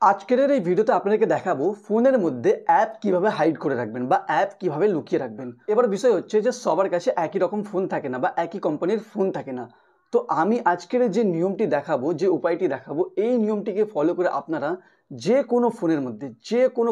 আজকের এই ভিডিওতে আপনাদেরকে দেখাবো ফোনের মধ্যে অ্যাপ কিভাবে হাইড করে রাখবেন বা অ্যাপ কিভাবে লুকিয়ে রাখবেন। এবার বিষয় হচ্ছে যে সবার কাছে একই রকম ফোন থাকে না বা একই কোম্পানির ফোন থাকে না। তো আমি আজকের যে নিয়মটি দেখাবো, যে উপায়টি দেখাবো, এই নিয়মটিকে ফলো করে আপনারা যে কোনো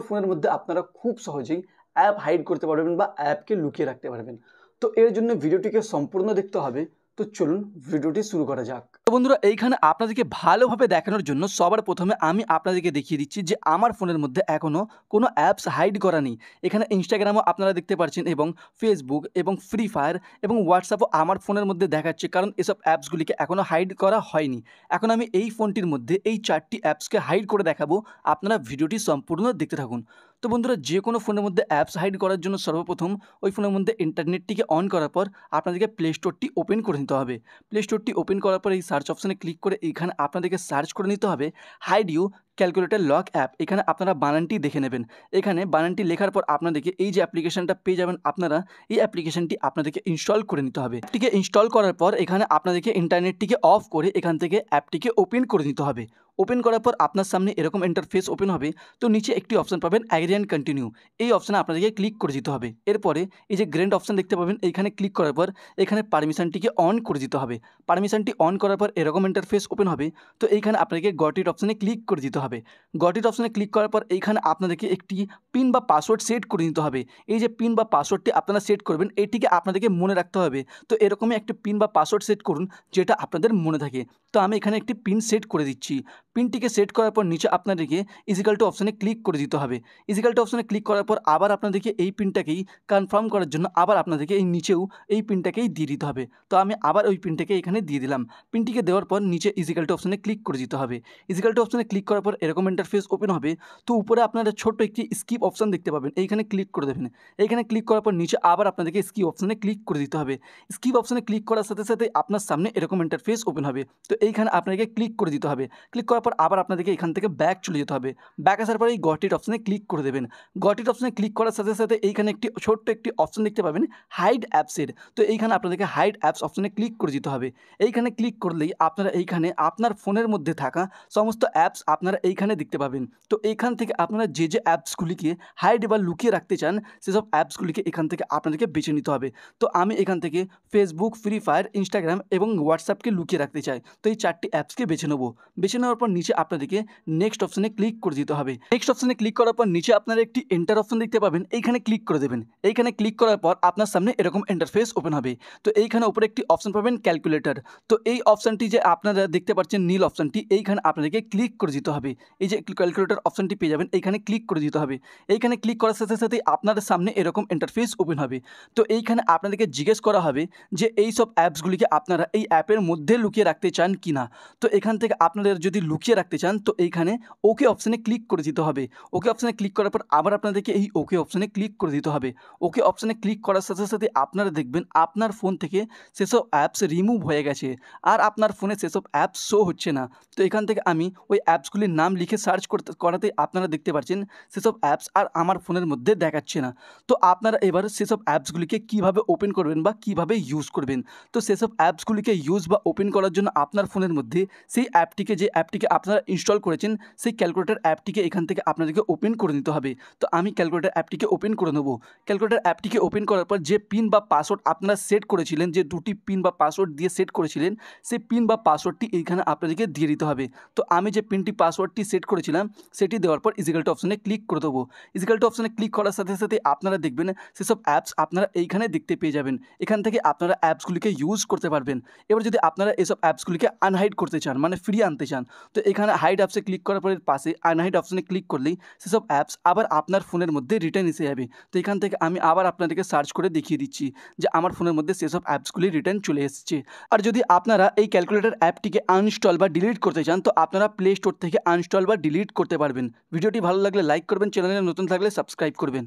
ফোনের মধ্যে আপনারা খুব সহজেই অ্যাপ হাইড করতে পারবেন বা অ্যাপকে লুকিয়ে রাখতে পারবেন। তো এর জন্য ভিডিওটিকে সম্পূর্ণ দেখতে হবে। তো চলুন ভিডিওটি শুরু করা যাক। তো বন্ধুরা, এইখানে আপনাদেরকে ভালোভাবে দেখানোর জন্য সবার প্রথমে আমি আপনাদেরকে দেখিয়ে দিচ্ছি যে আমার ফোনের মধ্যে এখনও কোনো অ্যাপস হাইড করা নেই। এখানে ইনস্টাগ্রামও আপনারা দেখতে পাচ্ছেন এবং ফেসবুক এবং ফ্রি ফায়ার এবং হোয়াটসঅ্যাপও আমার ফোনের মধ্যে দেখাচ্ছে, কারণ এসব অ্যাপসগুলিকে এখনও হাইড করা হয়নি। এখন আমি এই ফোনটির মধ্যে এই 4টি অ্যাপসকে হাইড করে দেখাবো। আপনারা ভিডিওটি সম্পূর্ণ দেখতে থাকুন। তো বন্ধুরা, যে কোনো ফোনের মধ্যে অ্যাপস হাইড করার জন্য সর্বপ্রথম ওই ফোনের মধ্যে ইন্টারনেটটিকে অন করার পর আপনাদেরকে প্লে স্টোরটি ওপেন করে নিতে হবে। প্লে স্টোরটি ওপেন করার পর এই সার্চ অপশানে ক্লিক করে এইখানে আপনাদেরকে সার্চ করে নিতে হবে hide you calculator lock app. এখানে আপনারা বানানটি দেখে নেবেন। এখানে বানানটি লেখার পর আপনাদেরকে এই যে অ্যাপ্লিকেশনটা পেয়ে যাবেন, আপনারা এই অ্যাপ্লিকেশনটি আপনাদেরকে ইনস্টল করে নিতে হবে। এটিকে ইনস্টল করার পর এখানে আপনাদেরকে ইন্টারনেটটিকে অফ করে এখান থেকে অ্যাপটিকে ওপেন করে নিতে হবে। ওপেন করার পর আপনার সামনে এরকম ইন্টারফেস ওপেন হবে। তো নিচে একটি অপশন পাবেন অ্যাগ্রি অ্যান্ড কন্টিনিউ। এই অপশানে আপনাদেরকে ক্লিক করে দিতে হবে। এরপরে এই যে গ্র্যান্ড অপশান দেখতে পাবেন, এইখানে ক্লিক করার পর এখানে পারমিশনটিকে অন করে দিতে হবে। পারমিশনটি অন করার পর এরকম ইন্টারফেস ওপেন হবে। তো এইখানে আপনাদেরকে গট ইট অপশানে ক্লিক করে দিতে হবে। গট ইট অপশানে ক্লিক করার পর এইখানে আপনাদেরকে একটি পিন বা পাসওয়ার্ড সেট করে নিতে হবে। এই যে পিন বা পাসওয়ার্ডটি আপনারা সেট করবেন, এটিকে আপনাদেরকে মনে রাখতে হবে। তো এরকমই একটি পিন বা পাসওয়ার্ড সেট করুন যেটা আপনাদের মনে থাকে। তো আমি এখানে একটি পিন সেট করে দিচ্ছি। পিনটিকে সেট করার পর নিচে আপনাদেরকে ইজিক্যাল টু অপশানে ক্লিক করে দিতে হবে। ইজিক্যাল টু অপশানে ক্লিক করার পর আবার আপনাদেরকে এই পিনটাকেই কনফার্ম করার জন্য আবার আপনাদেরকে এই নিচেও এই পিনটাকেই দিয়ে দিতে হবে। তো আমি আবার ওই পিনটাকে এখানে দিয়ে দিলাম। পিনটিকে দেওয়ার পর নিচে ইজিক্যাল টু অপশানে ক্লিক করে দিতে হবে। ইজিক্যাল টু অপশানে ক্লিক করার পর এরকম ইন্টারফেস ওপেন হবে। তো উপরে আপনারা ছোট্ট একটি স্কিপ অপশান দেখতে পাবেন, এইখানে ক্লিক করে দেবেন। এইখানে ক্লিক করার পর নিচে আবার আপনাদেরকে স্কিপ অপশানে ক্লিক করে দিতে হবে। স্কিপ অপশানে ক্লিক করার সাথে সাথে আপনার সামনে এরকম ইন্টারফেস ওপেন হবে। তো এইখানে আপনাকে ক্লিক করে দিতে হবে। ক্লিক করার পর আবার আপনাদেরকে এখান থেকে ব্যাক চলে যেতে হবে। ব্যাক আসার পরে এই গট ইট অপশানে ক্লিক করে দেবেন। গট ইট অপশানে ক্লিক করার সাথে সাথে এইখানে একটি ছোট্ট একটি অপশান দেখতে পাবেন হাইড অ্যাপসের। তো এইখানে আপনাদেরকে হাইড অ্যাপস অপশানে ক্লিক করে দিতে হবে। এইখানে ক্লিক করলেই আপনারা এইখানে আপনার ফোনের মধ্যে থাকা সমস্ত অ্যাপস আপনারা এইখানে দেখতে পাবেন। তো এইখান থেকে আপনারা যে যে অ্যাপসগুলিকে হাইড বা লুকিয়ে রাখতে চান সেসব অ্যাপসগুলিকে এখান থেকে আপনাদেরকে বেছে নিতে হবে। তো আমি এখান থেকে ফেসবুক, ফ্রি ফায়ার, ইনস্টাগ্রাম এবং হোয়াটসঅ্যাপকে লুকিয়ে রাখতে চাই। তো এই 4টি অ্যাপসকে বেছে নেবো। বেছে নেওয়ার পর নিচে আপনাদেরকে নেক্সট অপশানে ক্লিক করে দিতে হবে। নেক্সট অপশানে ক্লিক করার পর নিচে আপনারা একটি এন্টার অপশান দেখতে পাবেন, এইখানে ক্লিক করে দেবেন। এইখানে ক্লিক করার পর আপনার সামনে এরকম ইন্টারফেস ওপেন হবে। তো এইখানে উপরে একটি অপশান পাবেন ক্যালকুলেটর। তো এই অপশানটি যে আপনারা দেখতে পাচ্ছেন নীল অপশানটি, এইখানে আপনাদেরকে ক্লিক করে দিতে হবে। এই যে ক্যালকুলেটর অপশানটি পেয়ে যাবেন, এইখানে ক্লিক করে দিতে হবে। এইখানে ক্লিক করার সাথে সাথে আপনাদের সামনে এরকম ইন্টারফেস ওপেন হবে। তো এইখানে আপনাদেরকে জিজ্ঞেস করা হবে যে এই সব অ্যাপসগুলিকে আপনারা এই অ্যাপের মধ্যে লুকিয়ে রাখতে চান কি না। তো এখান থেকে আপনাদের যদি লুকিয়ে রাখতে চান তো এইখানে ওকে অপশানে ক্লিক করে দিতে হবে। ওকে অপশানে ক্লিক করার পর আবার আপনাদেরকে এই ওকে অপশানে ক্লিক করে দিতে হবে। ওকে অপশানে ক্লিক করার সাথে সাথে আপনারা দেখবেন আপনার ফোন থেকে সেসব অ্যাপস রিমুভ হয়ে গেছে আর আপনার ফোনে সেসব অ্যাপস শো হচ্ছে না। তো এখান থেকে আমি ওই অ্যাপসগুলির নাম লিখে সার্চ করাতে আপনারা দেখতে পাচ্ছেন সেসব অ্যাপস আর আমার ফোনের মধ্যে দেখাচ্ছে না। তো আপনারা এবার সেসব অ্যাপসগুলিকে কীভাবে ওপেন করবেন বা কীভাবে ইউজ করবেন। তো সেসব অ্যাপসগুলিকে ইউজ বা ওপেন করার জন্য আপনার ফোনের মধ্যে সেই অ্যাপটিকে আপনারা ইনস্টল করেছেন সেই ক্যালকুলেটর অ্যাপটিকে এখান থেকে আপনাদেরকে ওপেন করে নিতে হবে। তো আমি ক্যালকুলেটর অ্যাপটিকে ওপেন করে নেব। ক্যালকুলেটর অ্যাপটিকে ওপেন করার পর যে পিন বা পাসওয়ার্ড আপনারা সেট করেছিলেন, যে 2টি পিন বা পাসওয়ার্ড দিয়ে সেট করেছিলেন, সেই পিন বা পাসওয়ার্ডটি এইখানে আপনাদেরকে দিয়ে দিতে হবে। তো আমি যে পিনটি পাসওয়ার্ডটি সেট করেছিলাম সেটি দেওয়ার পর ইজিক্যাল টু অপশানে ক্লিক করে দেবো। ইজিক্যাল টু অপশানে ক্লিক করার সাথে সাথে আপনারা দেখবেন সেসব অ্যাপস আপনারা এইখানে দেখতে পেয়ে যাবেন। এখান থেকে আপনারা অ্যাপসগুলিকে ইউজ করতে পারবেন। এবার যদি আপনারা এসব অ্যাপসগুলিকে আনহাইড করতে চান, মানে ফ্রি আনতে চান, তো এখানে হাইড অ্যাপসে ক্লিক করার পরে পাশে আনহাইড অপশানে ক্লিক করলেই সেসব অ্যাপস আবার আপনার ফোনের মধ্যে রিটার্ন এসে যাবে। তো এখান থেকে আমি আবার আপনাদেরকে সার্চ করে দেখিয়ে দিচ্ছি যে আমার ফোনের মধ্যে সেসব অ্যাপসগুলি রিটার্ন চলে এসেছে। আর যদি আপনারা এই ক্যালকুলেটর অ্যাপটিকে আনইনস্টল বা ডিলিট করতে চান তো আপনারা প্লে স্টোর থেকে আনইনস্টল বা ডিলিট করতে পারবেন। ভিডিওটি ভালো লাগলে লাইক করবেন, চ্যানেলে নতুন থাকলে সাবস্ক্রাইব করবেন।